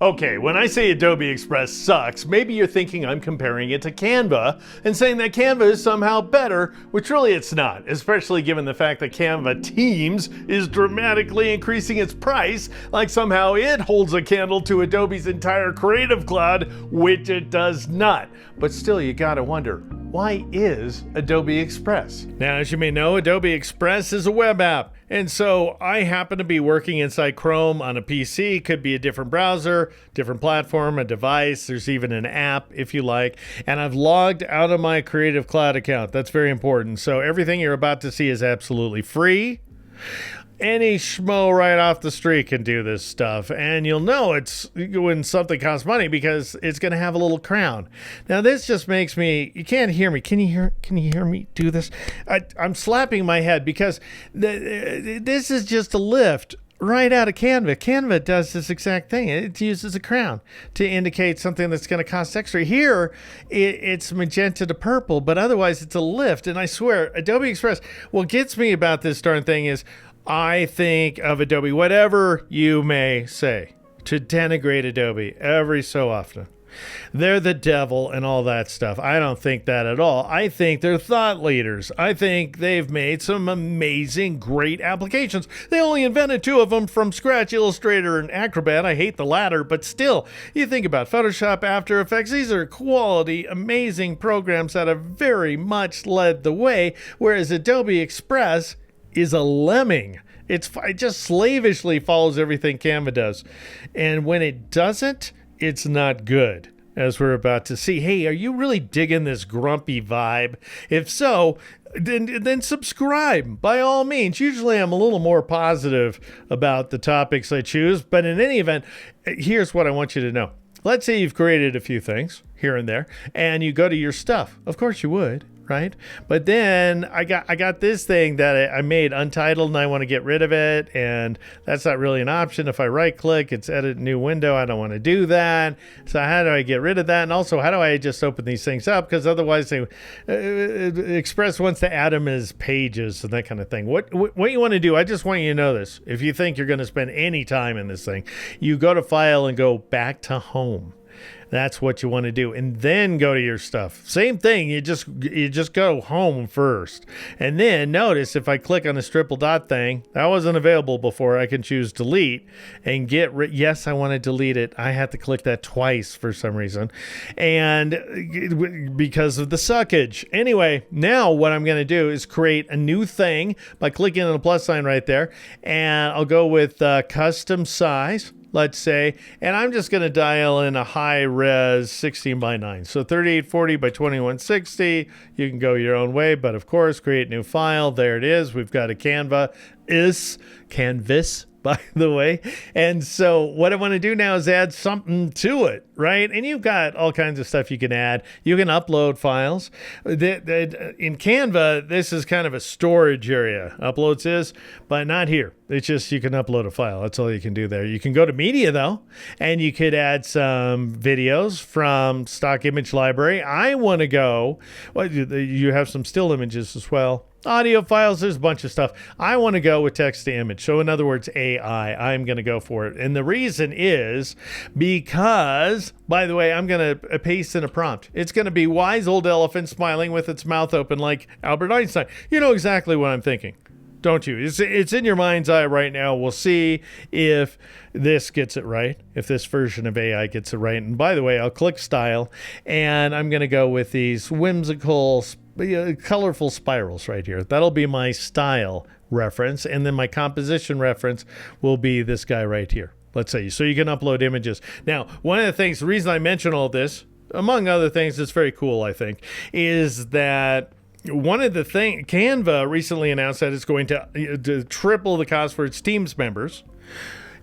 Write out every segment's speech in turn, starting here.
Okay, when I say Adobe Express sucks, maybe you're thinking I'm comparing it to Canva and saying that Canva is somehow better, which really it's not, especially given the fact that Canva Teams is dramatically increasing its price, like somehow it holds a candle to Adobe's entire Creative Cloud, which it does not. But still, you gotta wonder, why is Adobe Express? Now, as you may know, Adobe Express is a web app. And so I happen to be working inside Chrome on a PC, could be a different browser, different platform, a device. There's even an app if you like. And I've logged out of my Creative Cloud account. That's very important. So everything you're about to see is absolutely free. Any schmo right off the street can do this stuff, and you'll know it's when something costs money because it's going to have a little crown. Now, this just makes me, you can't hear me. Can you hear me do this? I'm slapping my head because this is just a lift right out of Canva. Canva does this exact thing. It uses a crown to indicate something that's going to cost extra. Here, it's magenta to purple, but otherwise it's a lift. And I swear, Adobe Express, what gets me about this darn thing is I think of Adobe, whatever you may say, to denigrate Adobe every so often. They're the devil and all that stuff. I don't think that at all. I think they're thought leaders. I think they've made some amazing, great applications. They only invented 2 of them from scratch, Illustrator and Acrobat. I hate the latter, but still, you think about Photoshop, After Effects. These are quality, amazing programs that have very much led the way, whereas Adobe Express is a lemming. It just slavishly follows everything Canva does. And when it doesn't, it's not good, as we're about to see. Hey, are you really digging this grumpy vibe? If so, then subscribe by all means. Usually I'm a little more positive about the topics I choose, but in any event, here's what I want you to know. Let's say you've created a few things here and there, and you go to your stuff. Of course you would, right? But then I got this thing that I made untitled and I want to get rid of it, and that's not really an option. If I right click, it's edit new window. I don't want to do that. So how do I get rid of that? And also, how do I just open these things up? Because otherwise Express wants to add them as pages and that kind of thing. What you want to do, I just want you to know this. If you think you're going to spend any time in this thing, you go to File and go back to Home. That's what you want to do, and then go to your stuff. Same thing. You just go home first, and then notice if I click on this triple dot thing, that wasn't available before. I can choose delete and get rid. Yes, I want to delete it. I had to click that twice for some reason, and because of the suckage. Anyway, now what I'm going to do is create a new thing by clicking on the plus sign right there, and I'll go with custom size. Let's say, and I'm just going to dial in a high res 16 by 9. So 3840 by 2160. You can go your own way, but of course, create new file. There it is. We've got a canvas, by the way. And so what I want to do now is add something to it, right? And you've got all kinds of stuff you can add. You can upload files. In Canva, this is kind of a storage area. Uploads is, but not here. It's just you can upload a file. That's all you can do there. You can go to media, though, and you could add some videos from stock image library. I want to go, well, you have some still images as well. Audio files, there's a bunch of stuff. I want to go with text to image. So in other words, AI, I'm going to go for it. And the reason is because, by the way, I'm going to paste in a prompt. It's going to be wise old elephant smiling with its mouth open like Albert Einstein. You know exactly what I'm thinking, don't you? It's in your mind's eye right now. We'll see if this gets it right, if this version of AI gets it right. And by the way, I'll click style, and I'm going to go with these whimsical colorful spirals right here. That'll be my style reference, and then my composition reference will be this guy right here. Let's say, so you can upload images. Now, one of the things, the reason I mention all this, among other things, that's very cool, I think, is that one of the things, Canva recently announced that it's going to triple the cost for its Teams members.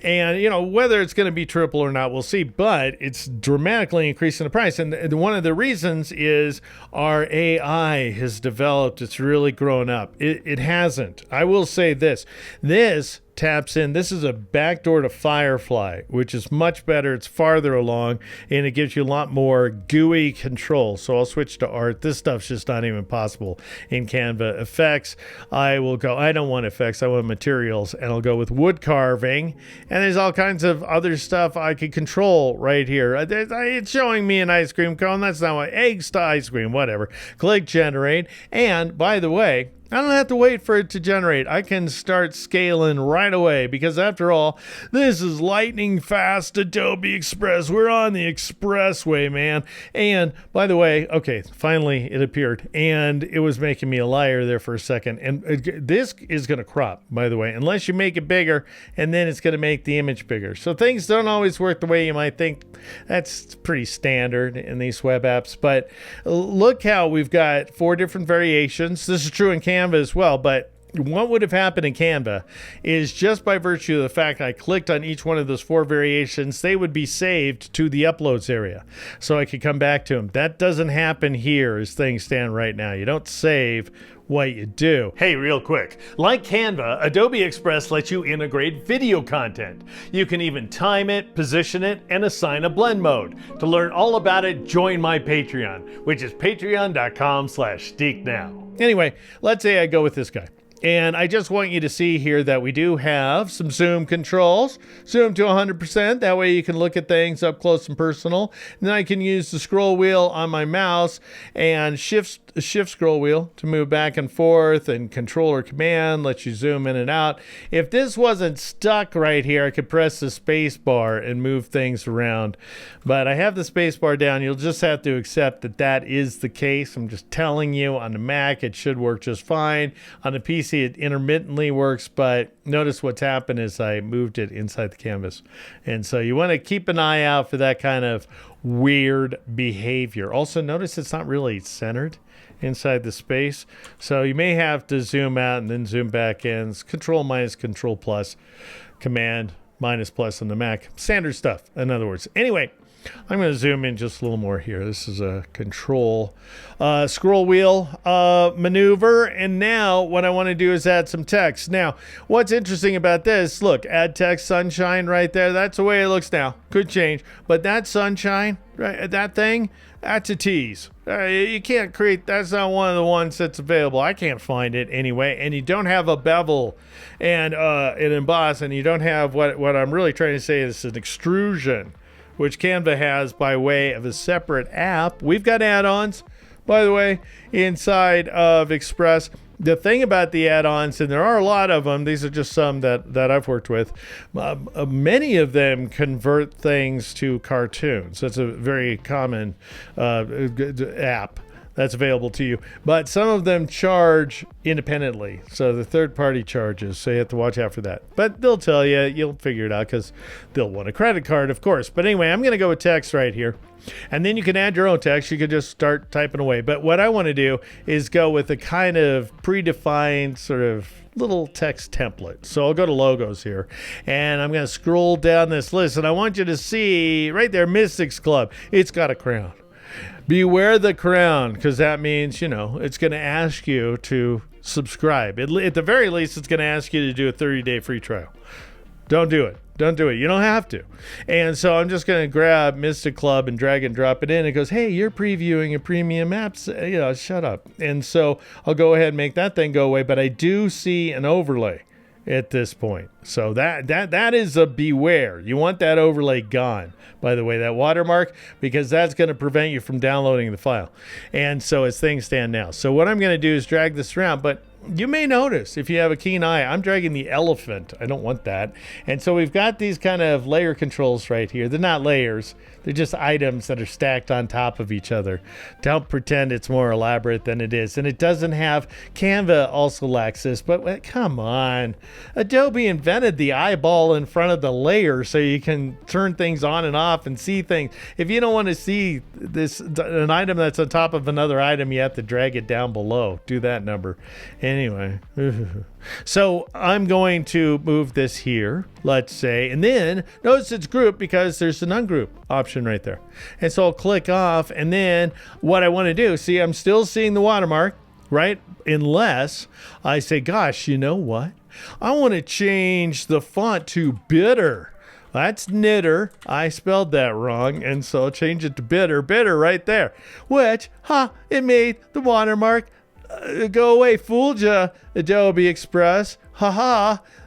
And, you know, whether it's going to be triple or not, we'll see. But it's dramatically increasing the price. And one of the reasons is our AI has developed. It's really grown up. It hasn't. I will say this. This taps in. This is a backdoor to Firefly, which is much better. It's farther along, and it gives you a lot more GUI control. So I'll switch to art. This stuff's just not even possible in Canva. Effects, I will go, I don't want effects, I want materials, and I'll go with wood carving. And there's all kinds of other stuff I could control right here. It's showing me an ice cream cone. That's not what, eggs to ice cream, whatever. Click generate. And by the way, I don't have to wait for it to generate. I can start scaling right away because after all, this is lightning fast Adobe Express. We're on the expressway, man. And by the way, okay, finally it appeared and it was making me a liar there for a second. And this is going to crop, by the way, unless you make it bigger and then it's going to make the image bigger. So things don't always work the way you might think. That's pretty standard in these web apps. But look how we've got 4 different variations. This is true in Canva as well, but what would have happened in Canva is just by virtue of the fact I clicked on each one of those 4 variations, they would be saved to the uploads area so I could come back to them. That doesn't happen here as things stand right now. You don't save what you do. Hey, real quick, like Canva, Adobe Express lets you integrate video content. You can even time it, position it, and assign a blend mode. To learn all about it, join my Patreon, which is patreon.com/steeknow. Anyway, let's say I go with this guy. And I just want you to see here that we do have some zoom controls. Zoom to 100%. That way you can look at things up close and personal. And then I can use the scroll wheel on my mouse and shift scroll wheel to move back and forth, and control or command lets you zoom in and out. If this wasn't stuck right here, I could press the space bar and move things around. But I have the space bar down. You'll just have to accept that that is the case. I'm just telling you, on the Mac, it should work just fine. On the PC, it intermittently works, but notice what's happened is I moved it inside the canvas. And so you want to keep an eye out for that kind of weird behavior. Also, notice it's not really centered inside the space. So you may have to zoom out and then zoom back in. It's Control minus Control plus, Command minus plus on the Mac. Standard stuff, in other words. Anyway, I'm going to zoom in just a little more here. This is a control scroll wheel maneuver. And now what I want to do is add some text. Now, what's interesting about this, look, add text sunshine right there. That's the way it looks now. Could change. But that sunshine, right, that thing, that's a tease. You can't create, that's not one of the ones that's available. I can't find it anyway. And you don't have a bevel and an emboss, and you don't have what I'm really trying to say is an extrusion, which Canva has by way of a separate app. We've got add-ons, by the way, inside of Express. The thing about the add-ons, and there are a lot of them, these are just some that I've worked with, many of them convert things to cartoons. That's a very common app that's available to you. But some of them charge independently. So the third-party charges, so you have to watch out for that. But they'll tell you, you'll figure it out because they'll want a credit card, of course. But anyway, I'm going to go with text right here. And then you can add your own text. You can just start typing away. But what I want to do is go with a kind of predefined sort of little text template. So I'll go to logos here, and I'm going to scroll down this list. And I want you to see right there, Mystics Club. It's got a crown. Beware the crown, because that means, you know, it's going to ask you to subscribe. At the very least, it's going to ask you to do a 30-day free trial. Don't do it. Don't do it. You don't have to. And so I'm just going to grab Mystic Club and drag and drop it in. It goes, hey, you're previewing a premium apps. You know, shut up. And so I'll go ahead and make that thing go away. But I do see an overlay at this point. So that is a beware. You want that overlay gone, by the way, that watermark, because that's going to prevent you from downloading the file. And so as things stand now. So what I'm going to do is drag this around, but you may notice, if you have a keen eye, I'm dragging the elephant. I don't want that. And so we've got these kind of layer controls right here. They're not layers. They're just items that are stacked on top of each other. Don't pretend it's more elaborate than it is. And it doesn't have, Canva also lacks this, but come on. Adobe invented the eyeball in front of the layer so you can turn things on and off and see things. If you don't want to see an item that's on top of another item, you have to drag it down below. Do that number. Anyway, so I'm going to move this here, let's say, and then notice it's grouped because there's an ungroup option right there. And so I'll click off, and then what I want to do, see, I'm still seeing the watermark, right? Unless I say, gosh, you know what? I want to change the font to bitter. That's knitter. I spelled that wrong, and so I'll change it to bitter right there. Which, it made the watermark go away. Fooled ya, Adobe Express.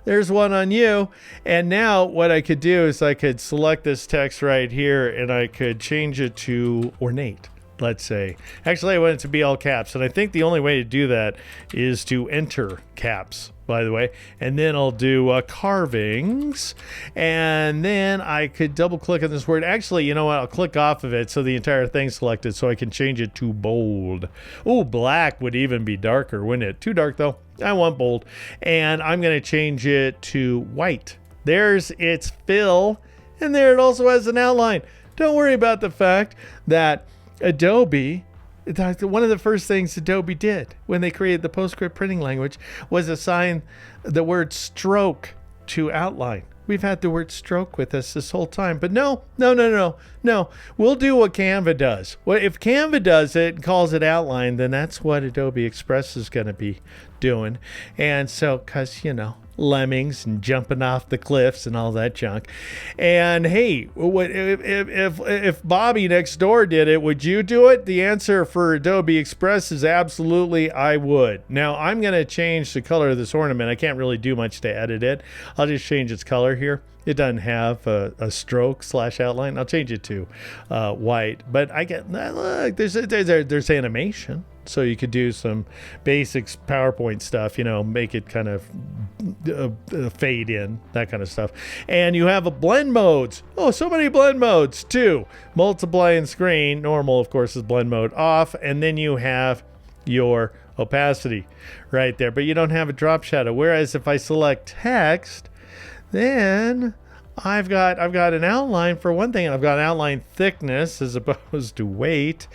There's one on you. And now what I could do is I could select this text right here, and I could change it to ornate. Let's say. Actually, I want it to be all caps, and I think the only way to do that is to enter caps, by the way. And then I'll do carvings, and then I could double click on this word. Actually, you know what? I'll click off of it so the entire thing's selected, so I can change it to bold. Oh, black would even be darker, wouldn't it? Too dark though. I want bold, and I'm going to change it to white. There's its fill, and there it also has an outline. Don't worry about the fact that Adobe, one of the first things Adobe did when they created the PostScript printing language was assign the word stroke to outline. We've had the word stroke with us this whole time, but no. We'll do what Canva does. Well, if Canva does it and calls it outline, then that's what Adobe Express is going to be doing. And so, because, lemmings and jumping off the cliffs and all that junk. And hey, if Bobby next door did it, would you do it? The answer for Adobe Express is absolutely I would. Now I'm going to change the color of this ornament. I can't really do much to edit it. I'll just change its color here. It doesn't have a stroke / outline. I'll change it to white. But I get, look, there's animation. So you could do some basics PowerPoint stuff, make it kind of fade in, that kind of stuff. And you have a blend modes. Oh, so many blend modes too. Multiply and screen. Normal, of course, is blend mode off. And then you have your opacity right there. But you don't have a drop shadow. Whereas if I select text, then I've got an outline for one thing. I've got outline thickness as opposed to weight.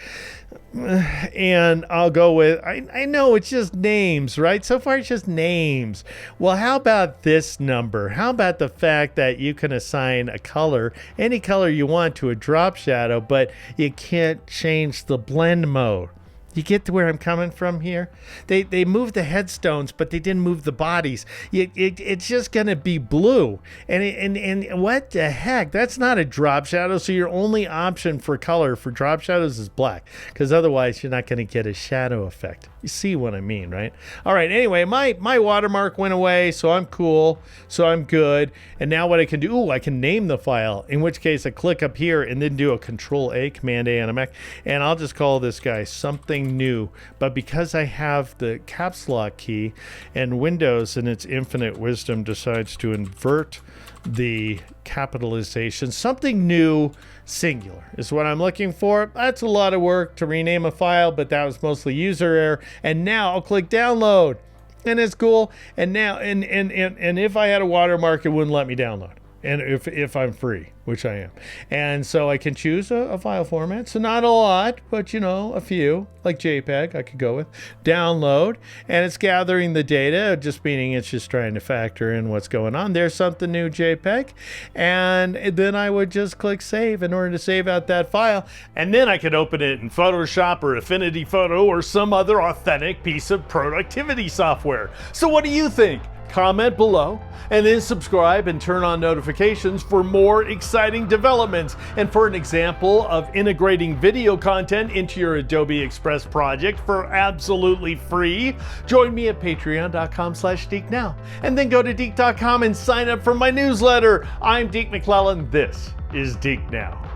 And I'll go with, I know it's just names, right? So far it's just names. Well, how about this number? How about the fact that you can assign a color, any color you want, to a drop shadow, but you can't change the blend mode? You get to where I'm coming from here? They moved the headstones, but they didn't move the bodies. It's just going to be blue. And what the heck? That's not a drop shadow. So your only option for color for drop shadows is black, because otherwise you're not going to get a shadow effect. You see what I mean, right? All right, anyway, my watermark went away, so I'm cool, so I'm good. And now what I can do, I can name the file, in which case I click up here and then do a Control-A, Command-A on a Mac, and I'll just call this guy something new. But because I have the caps lock key, and Windows in its infinite wisdom decides to invert the capitalization, something new singular is what I'm looking for. That's a lot of work to rename a file, but that was mostly user error. And now I'll click download, and it's cool. And now and if I had a watermark, it wouldn't let me download. And if I'm free, which I am. And so I can choose a file format. So not a lot, but a few, like JPEG I could go with. Download, and it's gathering the data, just meaning it's just trying to factor in what's going on. There's something new, JPEG. And then I would just click save in order to save out that file. And then I could open it in Photoshop or Affinity Photo or some other authentic piece of productivity software. So what do you think? Comment below, and then subscribe and turn on notifications for more exciting developments. And for an example of integrating video content into your Adobe Express project for absolutely free, join me at patreon.com/DeekNow. And then go to Deek.com and sign up for my newsletter. I'm Deek McClellan. This is Deek Now.